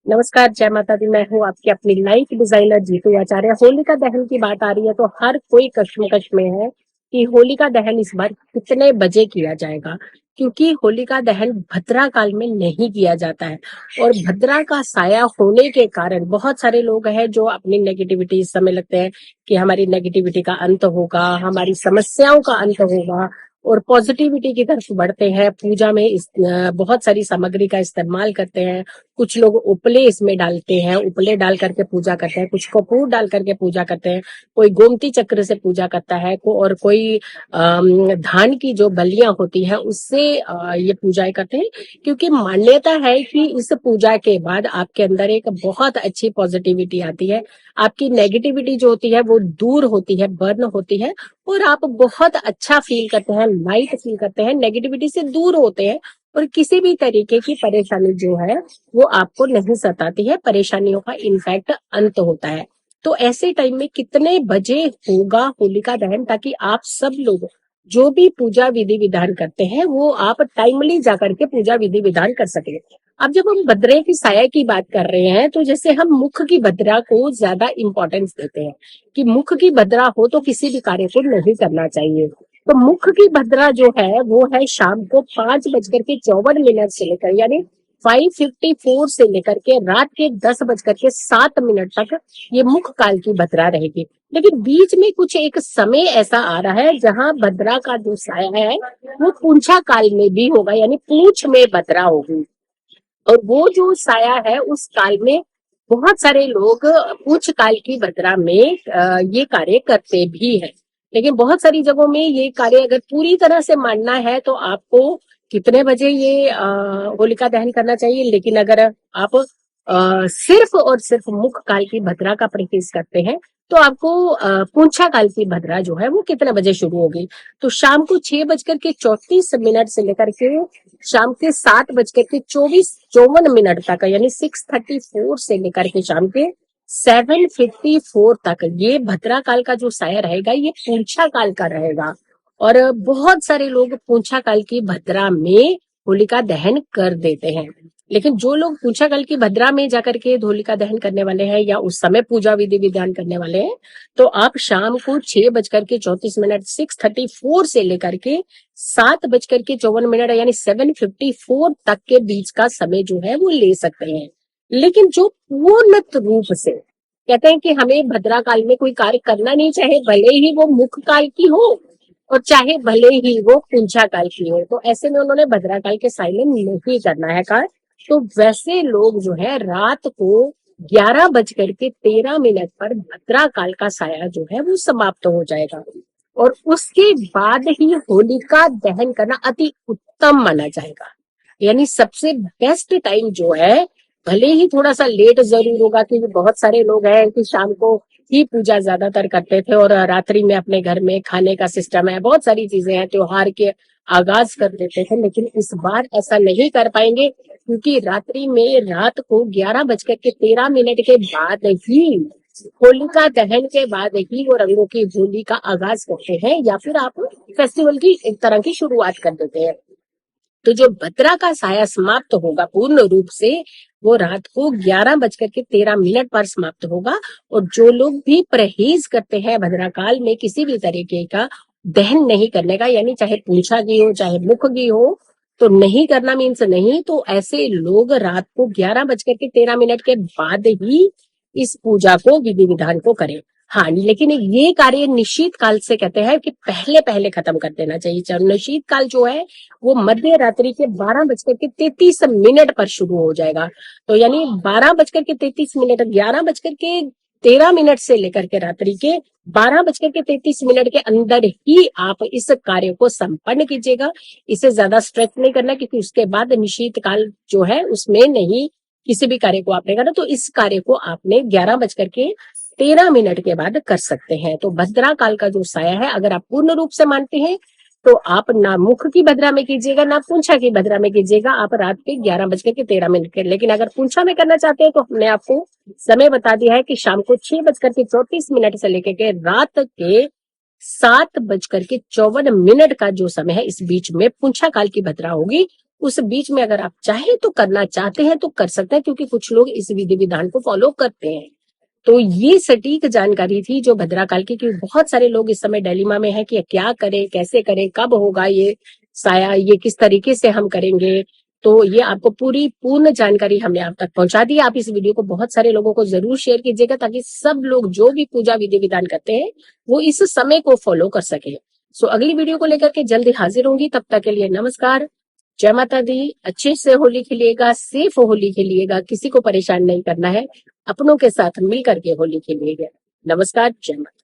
नमस्कार, जय माता दी। मैं हूँ आपकी अपनी लाइफ डिजाइनर जीतू आचार्य। होलिका दहन की बात आ रही है तो हर कोई कश्मकश में है कि होलिका दहन इस बार कितने बजे किया जाएगा, क्योंकि होलिका दहन भद्रा काल में नहीं किया जाता है। और भद्रा का साया होने के कारण बहुत सारे लोग हैं जो अपनी नेगेटिविटी इस समय लगते हैं कि हमारी नेगेटिविटी का अंत होगा, हमारी समस्याओं का अंत होगा और पॉजिटिविटी की तरफ बढ़ते हैं। पूजा में बहुत सारी सामग्री का इस्तेमाल करते हैं। कुछ लोग उपले इसमें डालते हैं, उपले डाल करके पूजा करते हैं, कुछ कपूर डाल करके पूजा करते हैं, कोई गोमती चक्र से पूजा करता है और कोई धान की जो बलियां होती है उससे ये पूजाएं करते हैं। क्योंकि मान्यता है कि इस पूजा के बाद आपके अंदर एक बहुत अच्छी पॉजिटिविटी आती है, आपकी नेगेटिविटी जो होती है वो दूर होती है, बर्न होती है और आप बहुत अच्छा फील करते हैं, लाइट फील करते हैं, नेगेटिविटी से दूर होते हैं और किसी भी तरीके की परेशानी जो है वो आपको नहीं सताती है। परेशानियों का इनफैक्ट अंत होता है। तो ऐसे टाइम में कितने बजे होगा होलिका दहन, ताकि आप सब लोग जो भी पूजा विधि विधान करते हैं वो आप टाइमली जाकर के पूजा विधि विधान कर सके। अब जब हम भद्रे की साया की बात कर रहे हैं तो जैसे हम मुख की भद्रा को ज्यादा इंपॉर्टेंस देते हैं कि मुख की भद्रा हो तो किसी भी कार्य को नहीं करना चाहिए। तो मुख की भद्रा जो है वो है शाम को 5:54 से लेकर, यानी 5:54 से लेकर के रात के 10:07 तक ये मुख काल की भद्रा रहेगी। लेकिन बीच में कुछ एक समय ऐसा आ रहा है जहां भद्रा का जो साया है वो पूंछा काल में भी होगा, यानी पूंछ में भद्रा होगी। और वो जो साया है उस काल में बहुत सारे लोग पूछ काल की भद्रा में ये कार्य करते भी हैं। लेकिन बहुत सारी जगहों में ये कार्य अगर पूरी तरह से मानना है तो आपको कितने बजे ये होलिका दहन करना चाहिए। लेकिन अगर आप सिर्फ और सिर्फ मुख काल की भद्रा का प्रैक्टिस करते हैं तो आपको पूंछा काल की भद्रा जो है वो कितने बजे शुरू होगी। तो शाम को 6:34 से लेकर के शाम के 7:24 तक, यानी 6:34 से लेकर के शाम के 7:54 तक ये भद्रा काल का जो साया रहेगा ये पूंछा काल का रहेगा। और बहुत सारे लोग पूंछा काल की भद्रा में होलिका दहन कर देते हैं। लेकिन जो लोग पूंछा काल की भद्रा में जाकर के होलिका दहन करने वाले हैं या उस समय पूजा विधि विधान करने वाले हैं तो आप शाम को 6:34 6:34 से लेकर के 7:54 यानी 7:54 तक के बीच का समय जो है वो ले सकते हैं। लेकिन जो पूर्ण रूप से कहते हैं कि हमें भद्रा काल में कोई कार्य करना नहीं, चाहे भले ही वो मुख काल की हो और चाहे भले ही वो पूंछा काल की हो, तो ऐसे में उन्होंने भद्रा काल के साय में नहीं करना है कार्य। तो वैसे लोग जो है रात को 11:13 पर भद्रा काल का साया जो है वो समाप्त हो जाएगा और उसके बाद ही होलिका दहन करना अति उत्तम माना जाएगा। यानी सबसे बेस्ट टाइम जो है, भले ही थोड़ा सा लेट जरूर होगा क्योंकि बहुत सारे लोग हैं कि शाम को ही पूजा ज्यादातर करते थे और रात्रि में अपने घर में खाने का सिस्टम है, बहुत सारी चीजें हैं, त्योहार के आगाज कर देते थे। लेकिन इस बार ऐसा नहीं कर पाएंगे क्योंकि रात्रि में रात को 11:13 के बाद ही, होलिका दहन के बाद ही वो रंगों की होली का आगाज करते हैं या फिर आप फेस्टिवल की एक तरह की शुरुआत कर देते हैं। तो जो भद्रा का साया समाप्त होगा पूर्ण रूप से वो रात को 11:13 पर समाप्त होगा। और जो लोग भी परहेज करते हैं भद्रा काल में किसी भी तरीके का दहन नहीं करने का, यानी चाहे पूंछा की हो चाहे मुख की हो, तो नहीं करना मीन्स नहीं, तो ऐसे लोग रात को 11:13 के बाद ही इस पूजा को विधि विधान को करें। हाँ, लेकिन ये कार्य निश्चित काल से कहते हैं कि पहले पहले खत्म कर देना चाहिए। निश्चित काल जो है वो मध्य रात्रि के 12:33 पर शुरू हो जाएगा। तो यानी 12:33, 11:13 से लेकर के रात्रि के 12:33 के अंदर ही आप इस कार्य को संपन्न कीजिएगा। इसे ज्यादा स्ट्रेच नहीं करना क्योंकि उसके बाद निश्चित काल जो है उसमें नहीं किसी भी कार्य को आपने करना। तो इस कार्य को आपने 11:13 के बाद कर सकते हैं। तो भद्रा काल का जो साया है अगर आप पूर्ण रूप से मानते हैं तो आप ना मुख की भद्रा में कीजिएगा ना पूंछा की भद्रा में कीजिएगा, आप रात के 11:13 के। लेकिन अगर पूंछा में करना चाहते हैं तो हमने आपको समय बता दिया है कि शाम को 6:34 से लेकर के रात के 7:54 का जो समय है इस बीच में पूंछा काल की भद्रा होगी उस बीच में अगर आप चाहे तो करना चाहते हैं तो कर सकते हैं, क्योंकि कुछ लोग इस विधि विधान को फॉलो करते हैं। तो ये सटीक जानकारी थी जो भद्राकाल की, क्योंकि बहुत सारे लोग इस समय डिलेमा में है कि क्या करें, कैसे करें, कब होगा ये साया, ये किस तरीके से हम करेंगे। तो ये आपको पूरी पूर्ण जानकारी हमने आप तक पहुंचा दी। आप इस वीडियो को बहुत सारे लोगों को जरूर शेयर कीजिएगा, ताकि सब लोग जो भी पूजा विधि विधान करते हैं वो इस समय को फॉलो कर सके। सो अगली वीडियो को लेकर के जल्दी हाजिर होंगी। तब तक के लिए नमस्कार, जय माता दी। अच्छे से होली खेलिएगा, सेफ होली खेलिएगा, किसी को परेशान नहीं करना है, अपनों के साथ मिल करके होली खेलिएगा। नमस्कार, जय माता।